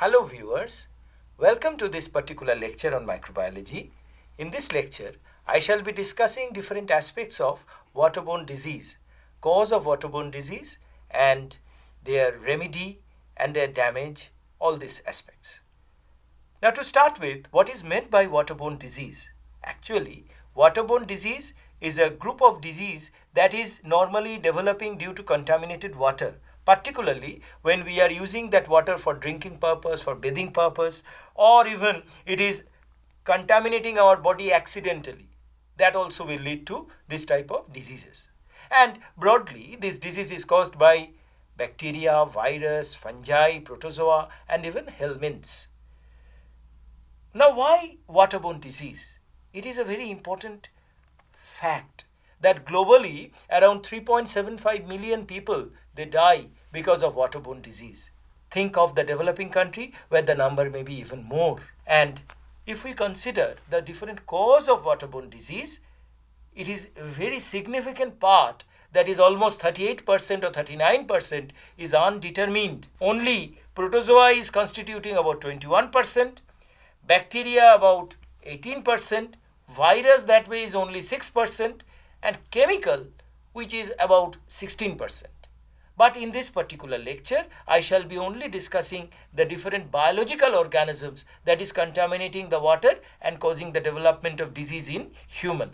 Hello viewers, welcome to this particular lecture on microbiology. In this lecture, I shall be discussing different aspects of waterborne disease, cause of waterborne disease and their remedy and their damage, all these aspects. Now to start with, what is meant by waterborne disease? Actually, waterborne disease is a group of disease that is normally developing due to contaminated water, particularly when we are using that water for drinking purpose, for bathing purpose, or even it is contaminating our body accidentally. That also will lead to this type of diseases. And broadly, this disease is caused by bacteria, virus, fungi, protozoa, and even helminths. Now, why waterborne disease? It is a very important fact that globally around 3.75 million people they die because of waterborne disease. Think of the developing country where the number may be even more. And if we consider the different cause of waterborne disease, it is a very significant part, that is almost 38% or 39% is undetermined. Only protozoa is constituting about 21%, bacteria about 18%, virus that way is only 6%, and chemical which is about 16%. But in this particular lecture, I shall be only discussing the different biological organisms that is contaminating the water and causing the development of disease in human.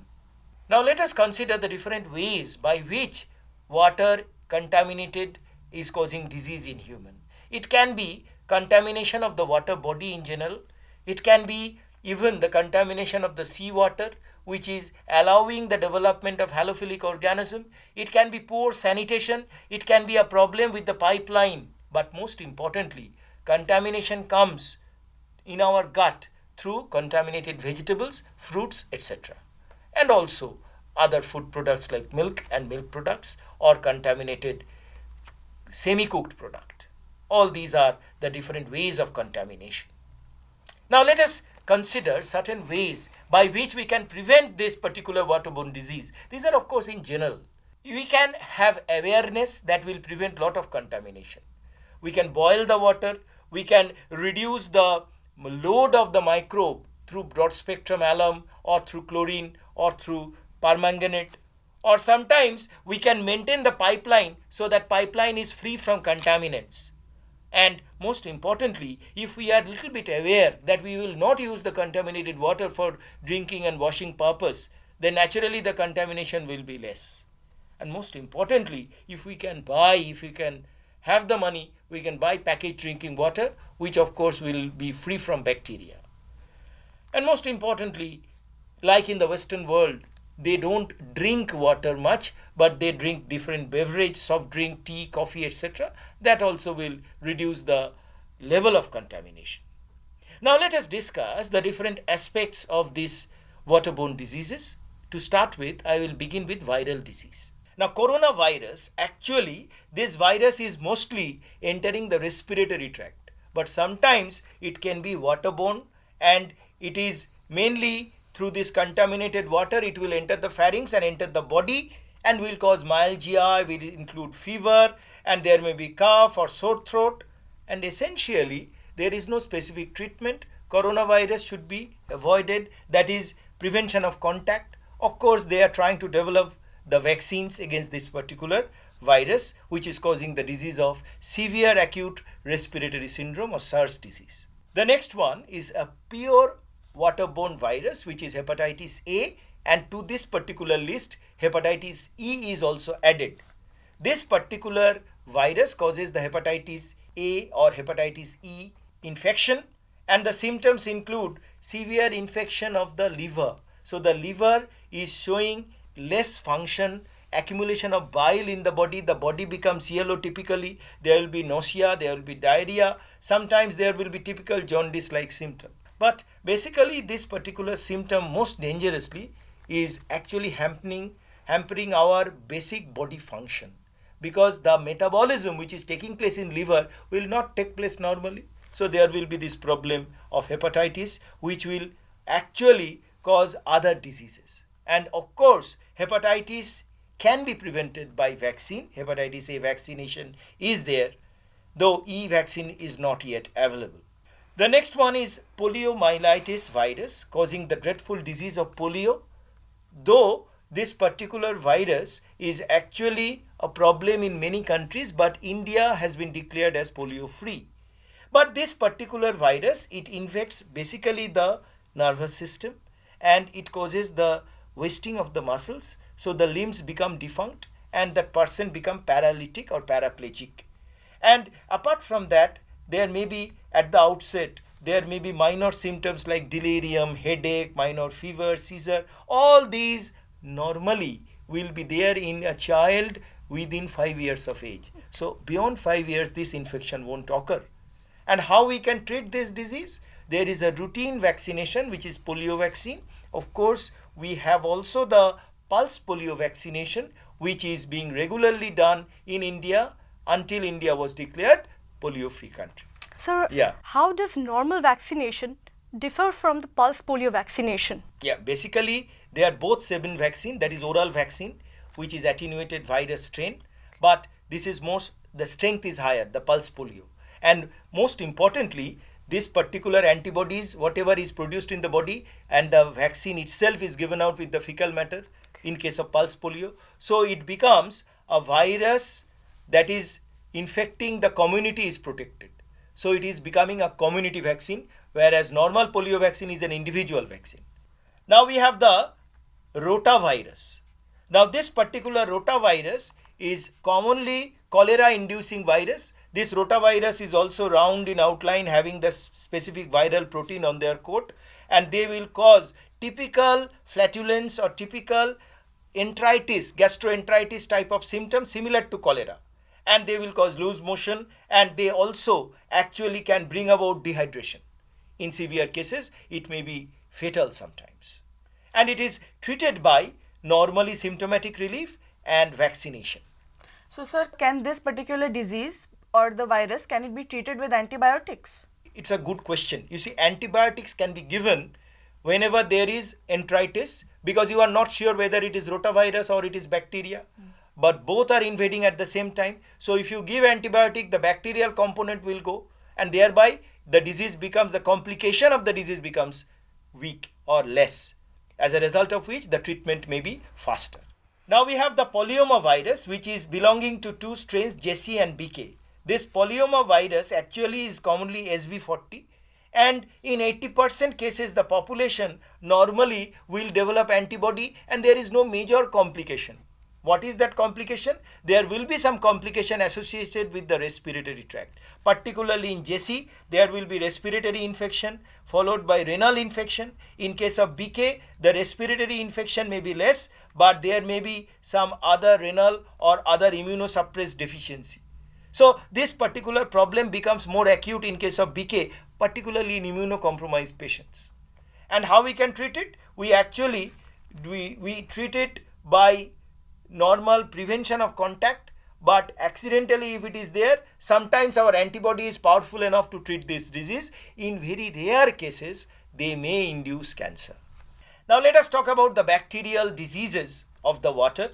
Now let us consider the different ways by which water contaminated is causing disease in human. It can be contamination of the water body in general. It can be even the contamination of the seawater, which is allowing the development of halophilic organism. It can be poor sanitation. It can be a problem with the pipeline. But most importantly, contamination comes in our gut through contaminated vegetables, fruits, etc. And also other food products like milk and milk products or contaminated semi-cooked product. All these are the different ways of contamination. Now let us consider certain ways by which we can prevent this particular waterborne disease. These are of course in general. We can have awareness that will prevent lot of contamination. We can boil the water. We can reduce the load of the microbe through broad spectrum alum or through chlorine or through permanganate. Or sometimes we can maintain the pipeline so that pipeline is free from contaminants. And most importantly, if we are a little bit aware that we will not use the contaminated water for drinking and washing purpose, then naturally the contamination will be less. And most importantly, if we can have the money, we can buy packaged drinking water, which of course will be free from bacteria. And most importantly, like in the Western world, they don't drink water much, but they drink different beverage, soft drink, tea, coffee, etc. That also will reduce the level of contamination. Now let us discuss the different aspects of these waterborne diseases. To start with, I will begin with viral disease. Now coronavirus, actually this virus is mostly entering the respiratory tract, but sometimes it can be waterborne, and it is mainly through this contaminated water. It will enter the pharynx and enter the body and will cause myalgia, will include fever, and there may be cough or sore throat. And essentially, there is no specific treatment. Coronavirus should be avoided, that is prevention of contact. Of course, they are trying to develop the vaccines against this particular virus, which is causing the disease of severe acute respiratory syndrome or SARS disease. The next one is a pure waterborne virus, which is hepatitis A, and to this particular list hepatitis E is also added. This particular virus causes the hepatitis A or hepatitis E infection, and the symptoms include severe infection of the liver. So the liver is showing less function, accumulation of bile in the body becomes yellow typically, there will be nausea, there will be diarrhea, sometimes there will be typical jaundice like symptom. But basically this particular symptom most dangerously is actually hampering our basic body function, because the metabolism which is taking place in liver will not take place normally. So there will be this problem of hepatitis, which will actually cause other diseases. And of course, hepatitis can be prevented by vaccine. Hepatitis A vaccination is there, though E vaccine is not yet available. The next one is poliomyelitis virus, causing the dreadful disease of polio. Though this particular virus is actually a problem in many countries, but India has been declared as polio free. But this particular virus, it infects basically the nervous system, and it causes the wasting of the muscles, so the limbs become defunct and that person become paralytic or paraplegic. And apart from that, there may be at the outset, there may be minor symptoms like delirium, headache, minor fever, seizure. All these normally will be there in a child within 5 years of age. So beyond 5 years, this infection won't occur. And how we can treat this disease? There is a routine vaccination, which is polio vaccine. Of course, we have also the pulse polio vaccination, which is being regularly done in India until India was declared polio free country. Sir, how does normal vaccination differ from the pulse polio vaccination? Yeah, basically they are both Sabin vaccine, that is oral vaccine, which is attenuated virus strain, but this is the strength is higher, the pulse polio. And most importantly, this particular antibodies, whatever is produced in the body, and the vaccine itself is given out with the fecal matter in case of pulse polio. So it becomes a virus that is infecting the community is protected. So it is becoming a community vaccine, whereas normal polio vaccine is an individual vaccine. Now we have the rotavirus. Now this particular rotavirus is commonly cholera inducing virus. This rotavirus is also round in outline, having the specific viral protein on their coat, and they will cause typical flatulence or typical enteritis, gastroenteritis type of symptoms similar to cholera, and they will cause loose motion, and they also actually can bring about dehydration. In severe cases, it may be fatal sometimes, and it is treated by normally symptomatic relief and vaccination. So sir, can this particular disease or the virus, can it be treated with antibiotics? It's a good question. You see, antibiotics can be given whenever there is enteritis, because you are not sure whether it is rotavirus or it is bacteria, but both are invading at the same time. So if you give antibiotic, the bacterial component will go, and thereby the disease becomes, the complication of the disease becomes weak or less, as a result of which the treatment may be faster. Now we have the polyoma virus, which is belonging to two strains, JC and BK. This polyoma virus actually is commonly SV40, and in 80% cases the population normally will develop antibody and there is no major complication. What is that complication? There will be some complication associated with the respiratory tract. Particularly in JC, there will be respiratory infection followed by renal infection. In case of BK, the respiratory infection may be less, but there may be some other renal or other immunosuppressed deficiency. So this particular problem becomes more acute in case of BK, particularly in immunocompromised patients. And how we can treat it? We actually we treat it by normal prevention of contact, but accidentally if it is there, sometimes our antibody is powerful enough to treat this disease. In very rare cases, they may induce cancer. Now let us talk about the bacterial diseases of the water.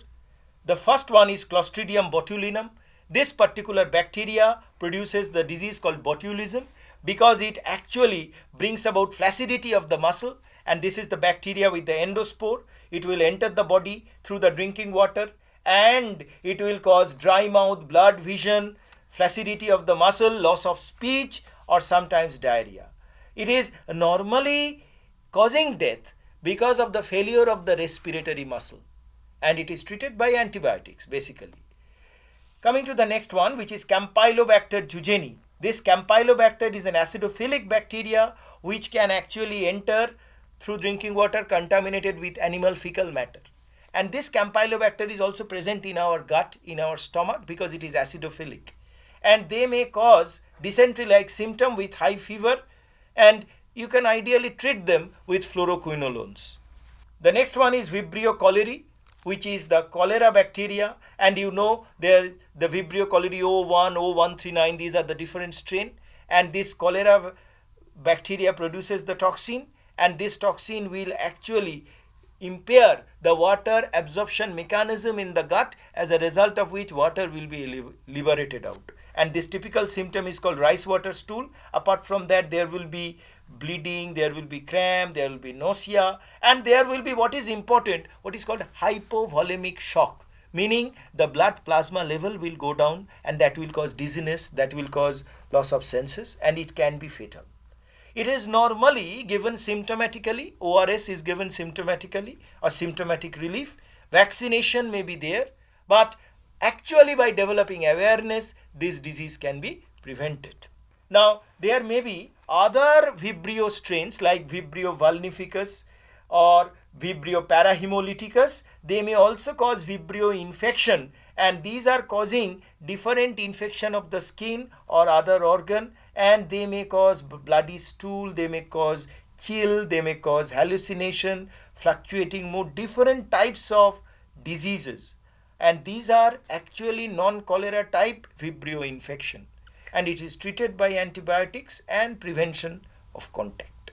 The first one is Clostridium botulinum. This particular bacteria produces the disease called botulism because it actually brings about flaccidity of the muscle, and this is the bacteria with the endospore. It will enter the body through the drinking water and it will cause dry mouth, blurred vision, flaccidity of the muscle, loss of speech, or sometimes diarrhea. It is normally causing death because of the failure of the respiratory muscle, and it is treated by antibiotics basically. Coming to the next one, which is Campylobacter jejuni. This Campylobacter is an acidophilic bacteria which can actually enter through drinking water contaminated with animal fecal matter. And this Campylobacter is also present in our gut, in our stomach, because it is acidophilic. And they may cause dysentery-like symptom with high fever, and you can ideally treat them with fluoroquinolones. The next one is Vibrio cholerae, which is the cholera bacteria, and you know the Vibrio cholerae O1, O139, these are the different strain, and this cholera bacteria produces the toxin, and this toxin will actually impair the water absorption mechanism in the gut, as a result of which water will be liberated out. And this typical symptom is called rice water stool. Apart from that, there will be bleeding, there will be cramp, there will be nausea, and there will be what is important, what is called hypovolemic shock, meaning the blood plasma level will go down, and that will cause dizziness, that will cause loss of senses, and it can be fatal. It is normally given symptomatically. ORS is given symptomatically or symptomatic relief. Vaccination may be there, but actually by developing awareness, this disease can be prevented. Now, there may be other Vibrio strains like Vibrio vulnificus or Vibrio parahemolyticus. They may also cause Vibrio infection, and these are causing different infection of the skin or other organ, and they may cause bloody stool, they may cause chill, they may cause hallucination, fluctuating mood, different types of diseases. And these are actually non-cholera type Vibrio infection, and it is treated by antibiotics and prevention of contact.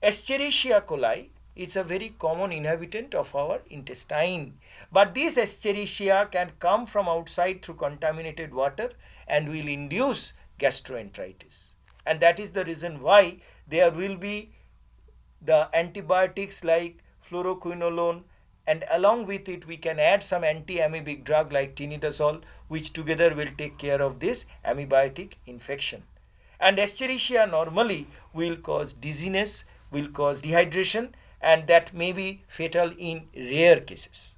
Escherichia coli is a very common inhabitant of our intestine, but this Escherichia can come from outside through contaminated water and will induce gastroenteritis, and that is the reason why there will be the antibiotics like fluoroquinolone, and along with it we can add some anti-amoebic drug like tinidazole, which together will take care of this amoebitic infection. And Escherichia normally will cause dizziness, will cause dehydration, and that may be fatal in rare cases.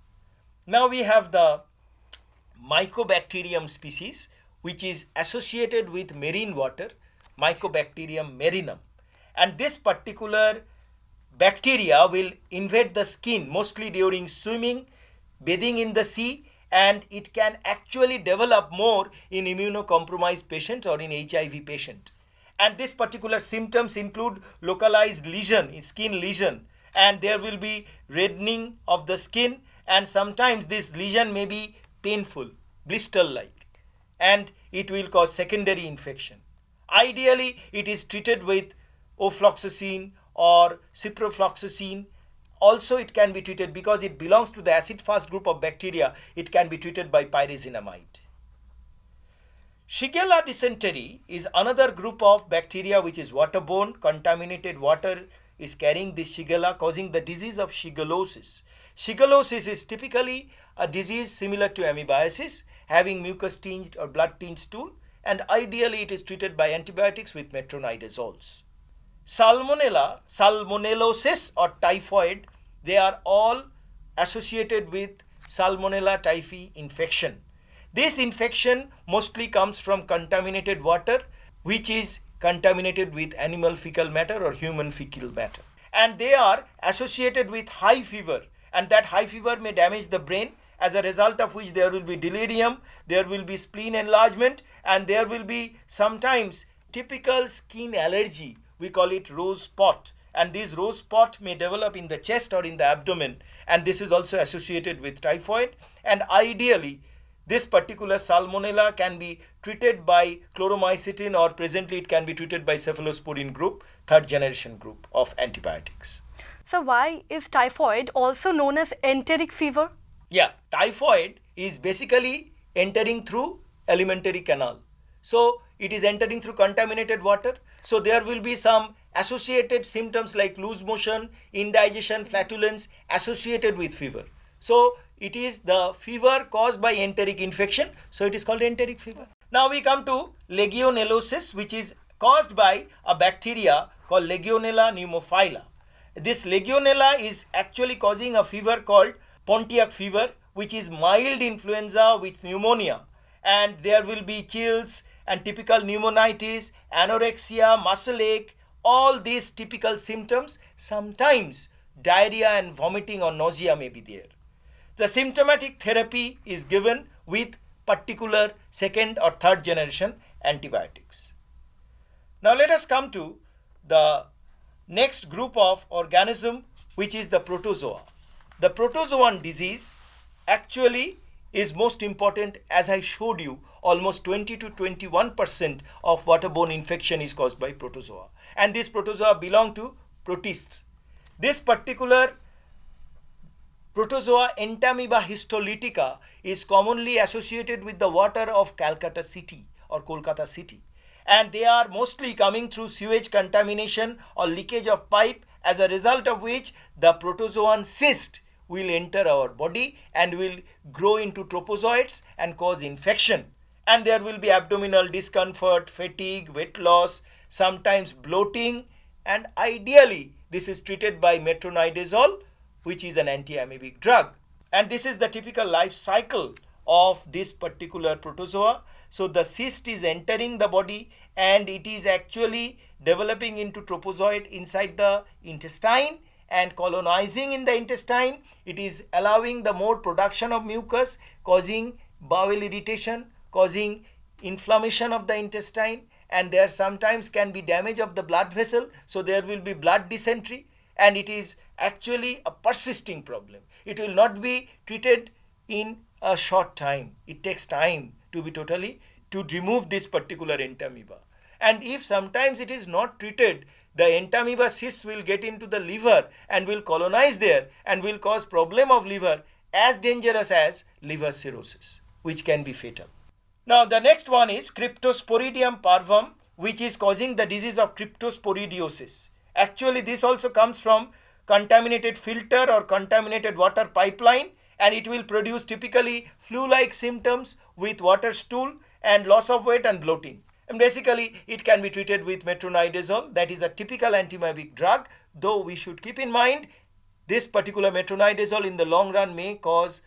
Now we have the Mycobacterium species, which is associated with marine water, Mycobacterium marinum. And this particular bacteria will invade the skin mostly during swimming, bathing in the sea, and it can actually develop more in immunocompromised patients or in HIV patient. And this particular symptoms include localized lesion, skin lesion, and there will be reddening of the skin, and sometimes this lesion may be painful, blister-like, and it will cause secondary infection. Ideally, it is treated with ofloxacin or ciprofloxacin. Also, it can be treated, because it belongs to the acid-fast group of bacteria, it can be treated by pyrazinamide. Shigella dysentery is another group of bacteria which is waterborne. Contaminated water is carrying this Shigella, causing the disease of shigellosis. Shigellosis is typically a disease similar to amoebiasis, having mucus-tinged or blood-tinged stool, and ideally it is treated by antibiotics with metronidazoles. Salmonella, salmonellosis or typhoid, they are all associated with Salmonella typhi infection. This infection mostly comes from contaminated water, which is contaminated with animal fecal matter or human fecal matter. And they are associated with high fever, and that high fever may damage the brain, as a result of which there will be delirium, there will be spleen enlargement, and there will be sometimes typical skin allergy. We call it rose spot, and this rose spot may develop in the chest or in the abdomen, and this is also associated with typhoid. And ideally, this particular salmonella can be treated by chloromycetin, or presently it can be treated by cephalosporin group, third generation group of antibiotics. So why is typhoid also known as enteric fever? Yeah, typhoid is basically entering through alimentary canal. So it is entering through contaminated water. So there will be some associated symptoms like loose motion, indigestion, flatulence associated with fever. So it is the fever caused by enteric infection. So it is called enteric fever. Now we come to legionellosis, which is caused by a bacteria called Legionella pneumophila. This Legionella is actually causing a fever called Pontiac fever, which is mild influenza with pneumonia, and there will be chills and typical pneumonitis, anorexia, muscle ache, all these typical symptoms. Sometimes diarrhea and vomiting or nausea may be there. The symptomatic therapy is given with particular second or third generation antibiotics. Now let us come to the next group of organism, which is the protozoa. The protozoan disease actually is most important. As I showed you, almost 20 to 21% of waterborne infection is caused by protozoa, and these protozoa belong to protists. This particular protozoa Entamoeba histolytica is commonly associated with the water of Calcutta city or Kolkata city, and they are mostly coming through sewage contamination or leakage of pipe, as a result of which the protozoan cyst will enter our body and will grow into tropozoites and cause infection, and there will be abdominal discomfort, fatigue, weight loss, sometimes bloating, and ideally this is treated by metronidazole, which is an anti-amoebic drug. And this is the typical life cycle of this particular protozoa. So the cyst is entering the body and it is actually developing into tropozoite inside the intestine and colonizing in the intestine. It is allowing the more production of mucus, causing bowel irritation, causing inflammation of the intestine, and there sometimes can be damage of the blood vessel, so there will be blood dysentery, and it is actually a persisting problem. It will not be treated in a short time. It takes time to remove this particular entamoeba. And if sometimes it is not treated, the entamoeba cysts will get into the liver and will colonize there and will cause problem of liver as dangerous as liver cirrhosis, which can be fatal. Now the next one is Cryptosporidium parvum, which is causing the disease of cryptosporidiosis. Actually this also comes from contaminated filter or contaminated water pipeline, and it will produce typically flu-like symptoms with water stool and loss of weight and bloating. And basically it can be treated with metronidazole, that is a typical antiemetic drug, though we should keep in mind this particular metronidazole in the long run may cause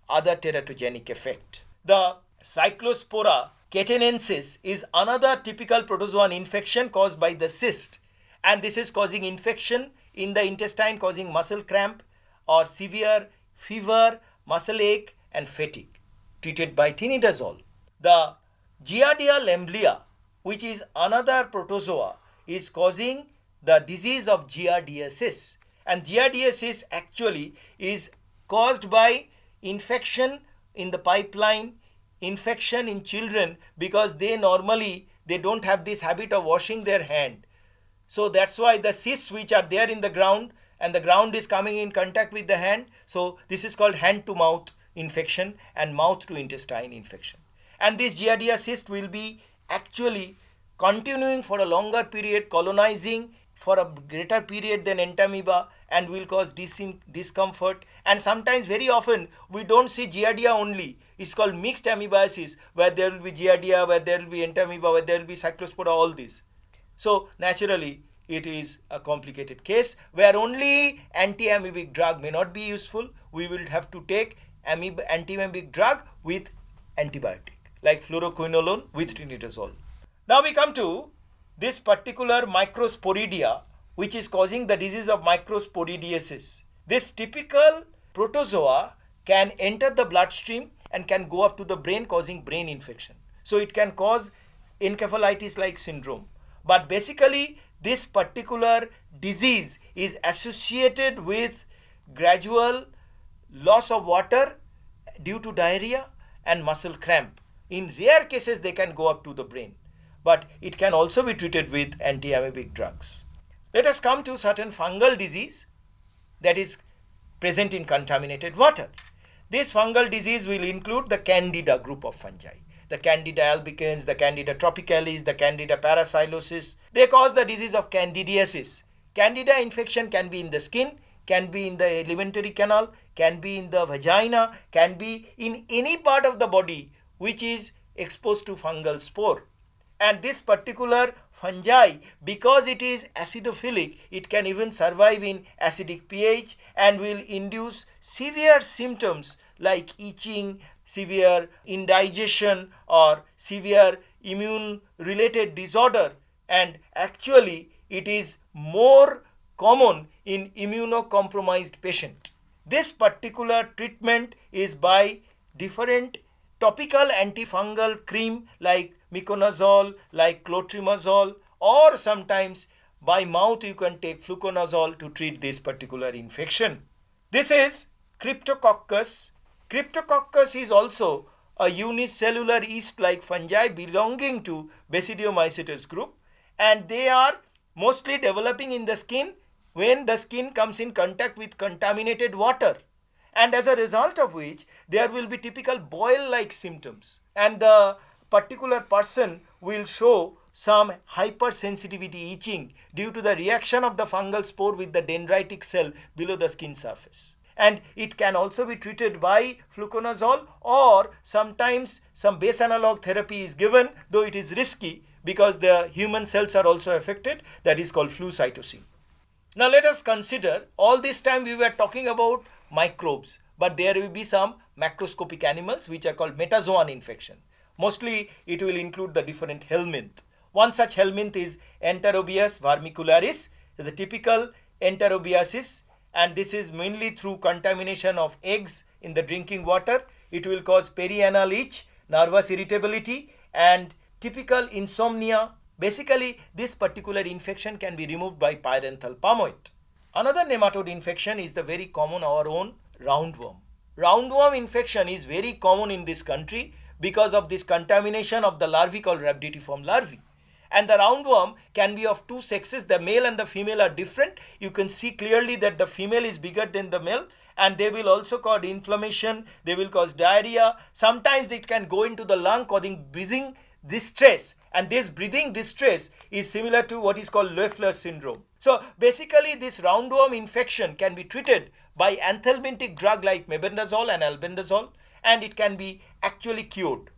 other teratogenic effect. The Cyclospora catanensis is another typical protozoan infection caused by the cyst, and this is causing infection in the intestine, causing muscle cramp or severe fever, muscle ache and fatigue, treated by tinidazole. The Giardia lamblia, which is another protozoa, is causing the disease of giardiasis, and giardiasis actually is caused by infection in the pipeline, infection in children, because they don't have this habit of washing their hand. So that's why the cysts which are there in the ground, and the ground is coming in contact with the hand, so this is called hand to mouth infection and mouth to intestine infection. And this giardia cyst will be actually continuing for a longer period, colonizing for a greater period than entamoeba, and will cause discomfort. And sometimes, very often, we don't see giardia only. It's called mixed amoebiasis, where there will be giardia, where there will be entamoeba, where there will be cyclospora, all these. So naturally it is a complicated case where only anti-amoebic drug may not be useful. We will have to take anti-amoebic drug with antibiotic like fluoroquinolone with tinidazole. Now we come to this particular microsporidia, which is causing the disease of microsporidiasis. This typical protozoa can enter the bloodstream and can go up to the brain, causing brain infection. So it can cause encephalitis-like syndrome. But basically this particular disease is associated with gradual loss of water due to diarrhea and muscle cramp. In rare cases they can go up to the brain, but it can also be treated with anti-amoebic drugs. Let us come to certain fungal disease that is present in contaminated water. This fungal disease will include the Candida group of fungi. The Candida albicans, the Candida tropicalis, the Candida parapsilosis. They cause the disease of candidiasis. Candida infection can be in the skin, can be in the alimentary canal, can be in the vagina, can be in any part of the body which is exposed to fungal spore. And this particular fungi, because it is acidophilic, it can even survive in acidic pH and will induce severe symptoms like itching, severe indigestion or severe immune related disorder, and actually it is more common in immunocompromised patient. This particular treatment is by different topical antifungal cream like miconazole, like clotrimazole, or sometimes by mouth you can take fluconazole to treat this particular infection. This is Cryptococcus. Cryptococcus is also a unicellular yeast-like fungi belonging to Basidiomycetes group, and they are mostly developing in the skin when the skin comes in contact with contaminated water. and as a result of which there will be typical boil-like symptoms, and the particular person will show some hypersensitivity itching due to the reaction of the fungal spore with the dendritic cell below the skin surface. And it can also be treated by fluconazole, or sometimes some base analog therapy is given, though it is risky because the human cells are also affected, that is called flucytosine. Now let us consider, all this time we were talking about microbes, but there will be some macroscopic animals which are called metazoan infection. Mostly it will include the different helminth. One such helminth is Enterobius vermicularis, the typical enterobiasis, and this is mainly through contamination of eggs in the drinking water. It will cause perianal itch, nervous irritability, and typical insomnia. Basically, this particular infection can be removed by pyranthal palmoate. Another nematode infection is the very common, our own roundworm. Roundworm infection is very common in this country because of this contamination of the larvae called rhabditiform larvae. And the roundworm can be of two sexes. The male and the female are different. You can see clearly that the female is bigger than the male, and they will also cause inflammation, they will cause diarrhea. Sometimes it can go into the lung, causing breathing distress, and this breathing distress is similar to what is called Loeffler syndrome. So basically this roundworm infection can be treated by anthelmintic drug like mebendazole and albendazole, and it can be actually cured.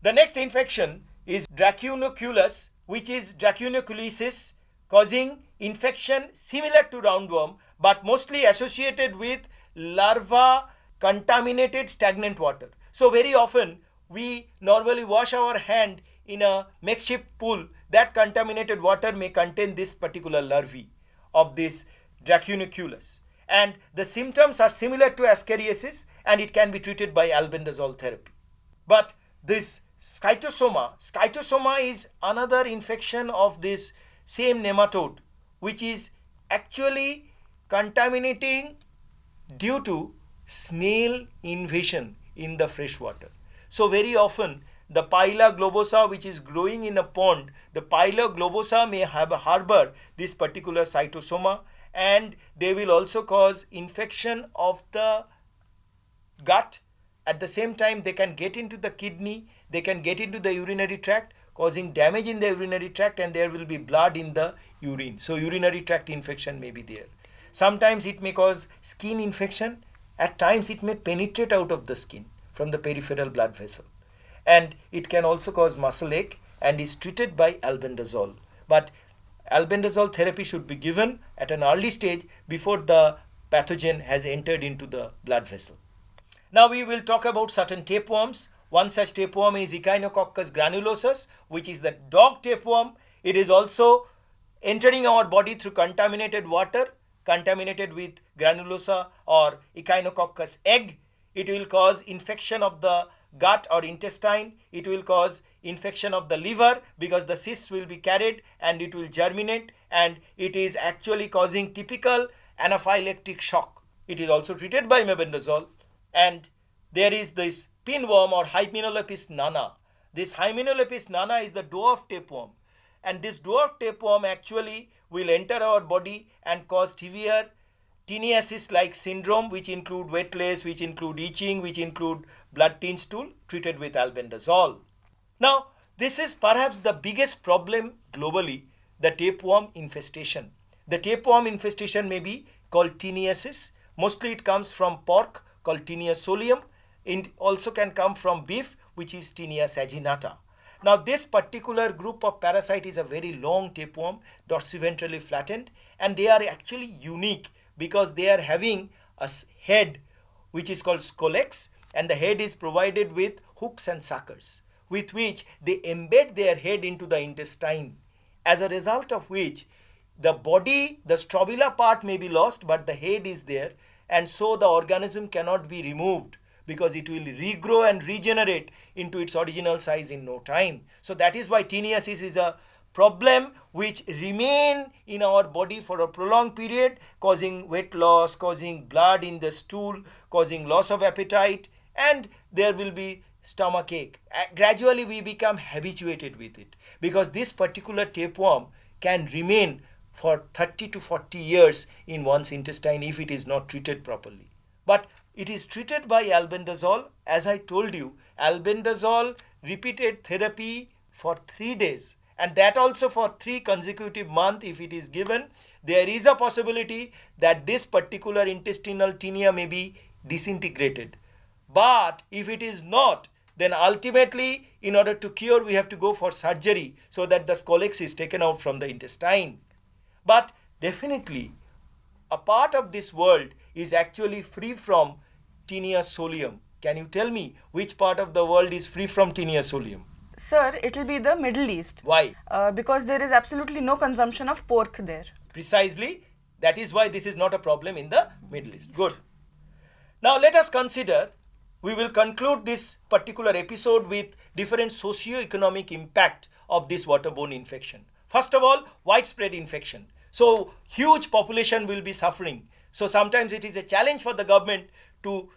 The next infection is dracunculus, which is dracunculiasis, causing infection similar to roundworm but mostly associated with larva contaminated stagnant water. So very often we normally wash our hand in a makeshift pool. That contaminated water may contain this particular larvae of this dracunculus, and the symptoms are similar to ascariasis, and it can be treated by albendazole therapy. But this Scytosoma is another infection of this same nematode, which is actually contaminating due to snail invasion in the fresh water. So very often the Paella globosa, which is growing in a pond, the Paella globosa may harbor this particular cytosoma, and they will also cause infection of the gut. At the same time, they can get into the kidney, they can get into the urinary tract, causing damage in the urinary tract, and there will be blood in the urine. So urinary tract infection may be there. Sometimes it may cause skin infection. At times it may penetrate out of the skin from the peripheral blood vessel. And it can also cause muscle ache and is treated by albendazole. But albendazole therapy should be given at an early stage before the pathogen has entered into the blood vessel. Now we will talk about certain tapeworms. One such tapeworm is Echinococcus granulosus, which is the dog tapeworm. It is also entering our body through contaminated water, contaminated with granulosa or Echinococcus egg. It will cause infection of the gut or intestine. It will cause infection of the liver because the cysts will be carried and it will germinate, and it is actually causing typical anaphylactic shock. It is also treated by mebendazole. And there is this pinworm or Hymenolopis nana. This Hymenolopis nana is the dwarf tapeworm, and this dwarf tapeworm actually will enter our body and cause severe teniasis-like syndrome, which include wetness, which include itching, which include blood-tinged stool, treated with albendazole. Now, this is perhaps the biggest problem globally, the tapeworm infestation. The tapeworm infestation may be called teniasis. Mostly it comes from pork, called Tinea solium. It also can come from beef, which is Tinea saginata. Now this particular group of parasite is a very long tapeworm, dorsiventrally flattened, and they are actually unique because they are having a head which is called scolex, and the head is provided with hooks and suckers with which they embed their head into the intestine, as a result of which the body, the strobila part may be lost, but the head is there, and so the organism cannot be removed because it will regrow and regenerate into its original size in no time. So that is why teniasis is a problem which remain in our body for a prolonged period, causing weight loss, causing blood in the stool, causing loss of appetite, and there will be stomach ache. Gradually we become habituated with it because this particular tapeworm can remain for 30 to 40 years in one's intestine if it is not treated properly. But it is treated by albendazole. As I told you, albendazole repeated therapy for 3 days, and that also for 3 consecutive months if it is given, there is a possibility that this particular intestinal tinea may be disintegrated. But if it is not, then ultimately in order to cure we have to go for surgery so that the scolex is taken out from the intestine. But definitely a part of this world is actually free from tinea solium. Can you tell me which part of the world is free from tinea solium? Sir, it will be the Middle East. Why? Because there is absolutely no consumption of pork there. Precisely, that is why this is not a problem in the Middle East. Good. Now let us consider, we will conclude this particular episode with different socio-economic impact of this waterborne infection. First of all, widespread infection. So huge population will be suffering. So sometimes it is a challenge for the government to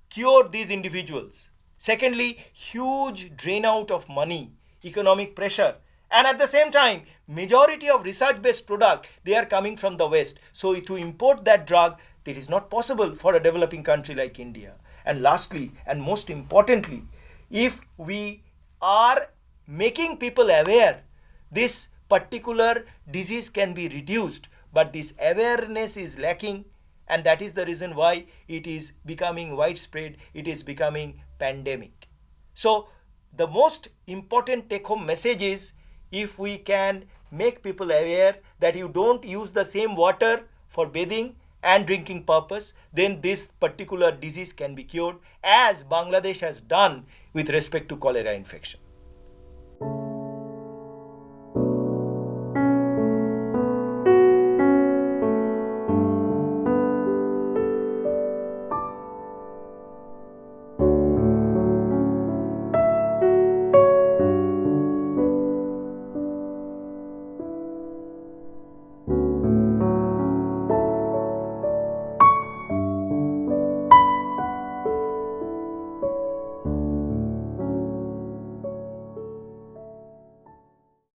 cure these individuals. Secondly, huge drain out of money, economic pressure. And at the same time, majority of research-based product, they are coming from the West. So to import that drug, it is not possible for a developing country like India. And lastly, and most importantly, if we are making people aware, this particular disease can be reduced, but this awareness is lacking, and that is the reason why it is becoming widespread, it is becoming pandemic. So the most important take-home message is, if we can make people aware that you don't use the same water for bathing and drinking purpose, then this particular disease can be cured, as Bangladesh has done with respect to cholera infection.